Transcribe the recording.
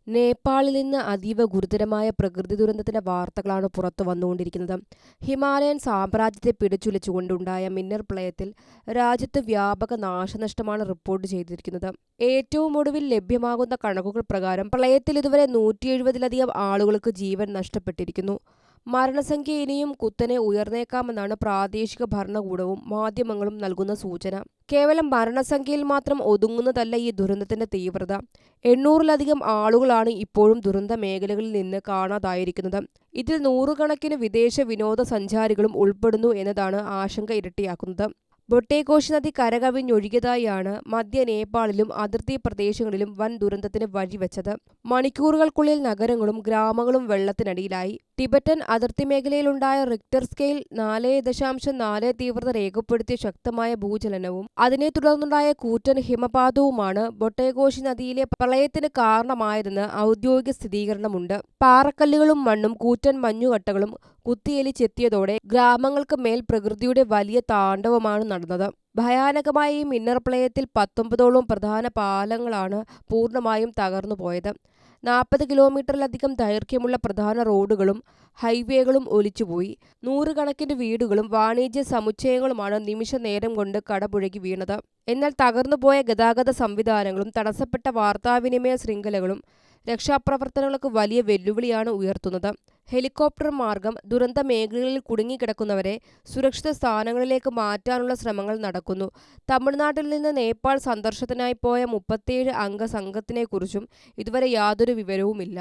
നേപ്പാളിൽ നിന്ന് അതീവ ഗുരുതരമായ പ്രകൃതി ദുരന്തത്തിന്റെ വാർത്തകളാണ് പുറത്തു വന്നുകൊണ്ടിരിക്കുന്നത്. ഹിമാലയൻ സാമ്രാജ്യത്തെ പിടിച്ചുലച്ചുകൊണ്ടുണ്ടായ മിന്നൽ പ്രളയത്തിൽ രാജ്യത്ത് വ്യാപക നാശനഷ്ടമാണ് റിപ്പോർട്ട് ചെയ്തിരിക്കുന്നത്. ഏറ്റവും ഒടുവിൽ ലഭ്യമാകുന്ന കണക്കുകൾ പ്രകാരം പ്രളയത്തിൽ ഇതുവരെ 170-ലധികം ആളുകൾക്ക് ജീവൻ നഷ്ടപ്പെട്ടിരിക്കുന്നു. മരണസംഖ്യ ഇനിയും കുത്തനെ ഉയർന്നേക്കാമെന്നാണ് പ്രാദേശിക ഭരണകൂടവും മാധ്യമങ്ങളും നൽകുന്ന സൂചന. കേവലം മരണസംഖ്യയിൽ മാത്രം ഒതുങ്ങുന്നതല്ല ഈ ദുരന്തത്തിന്റെ തീവ്രത. 800-ലധികം ആളുകളാണ് ഇപ്പോഴും ദുരന്ത മേഖലകളിൽ നിന്ന് കാണാതായിരിക്കുന്നത്. ഇതിൽ നൂറുകണക്കിന് വിദേശ വിനോദസഞ്ചാരികളും ഉൾപ്പെടുന്നു എന്നതാണ് ആശങ്ക ഇരട്ടിയാക്കുന്നത്. ബൊട്ടേഘോഷ് നദി കരകവിഞ്ഞൊഴുകിയതായാണ് മധ്യ നേപ്പാളിലും അതിർത്തി പ്രദേശങ്ങളിലും വൻ ദുരന്തത്തിന് വഴിവെച്ചത്. മണിക്കൂറുകൾക്കുള്ളിൽ നഗരങ്ങളും ഗ്രാമങ്ങളും വെള്ളത്തിനടിയിലായി. ടിബറ്റൻ അതിർത്തി മേഖലയിലുണ്ടായ റിക്ടർ സ്കെയിൽ 4.4 തീവ്രത രേഖപ്പെടുത്തിയ ശക്തമായ ഭൂചലനവും അതിനെ തുടർന്നുണ്ടായ കൂറ്റൻ ഹിമപാതവുമാണ് ബൊട്ടേഘോഷ് നദിയിലെ പ്രളയത്തിന് കാരണമായതെന്ന് ഔദ്യോഗിക സ്ഥിരീകരണമുണ്ട്. പാറക്കല്ലുകളും മണ്ണും കൂറ്റൻ മഞ്ഞുകട്ടകളും കുത്തിയൊലിച്ചെത്തിയതോടെ ഗ്രാമങ്ങൾക്ക് മേൽ പ്രകൃതിയുടെ വലിയ താണ്ഡവമാണ് നടന്നത്. ഭയാനകമായ ഈ മിന്നൽ പ്രളയത്തിൽ 19ഓളം പ്രധാന പാലങ്ങളാണ് പൂർണ്ണമായും തകർന്നുപോയത്. 40 കിലോമീറ്ററിലധികം ദൈർഘ്യമുള്ള പ്രധാന റോഡുകളും ഹൈവേകളും ഒലിച്ചുപോയി. നൂറുകണക്കിന് വീടുകളും വാണിജ്യ സമുച്ചയങ്ങളുമാണ് നിമിഷ നേരം കൊണ്ട് കടപുഴകി വീണത്. എന്നാൽ തകർന്നുപോയ ഗതാഗത സംവിധാനങ്ങളും തടസ്സപ്പെട്ട വാർത്താവിനിമയ ശൃംഖലകളും രക്ഷാപ്രവർത്തനങ്ങൾക്ക് വലിയ വെല്ലുവിളിയാണ് ഉയർത്തുന്നത്. ഹെലികോപ്റ്റർ മാർഗം ദുരന്ത മേഖലകളിൽ കുടുങ്ങിക്കിടക്കുന്നവരെ സുരക്ഷിത സ്ഥാനങ്ങളിലേക്ക് മാറ്റാനുള്ള ശ്രമങ്ങൾ നടക്കുന്നു. തമിഴ്നാട്ടിൽ നിന്ന് നേപ്പാൾ സന്ദർശനത്തിനായി പോയ 37 അംഗ സംഘത്തിനെക്കുറിച്ചും ഇതുവരെ യാതൊരു വിവരവുമില്ല.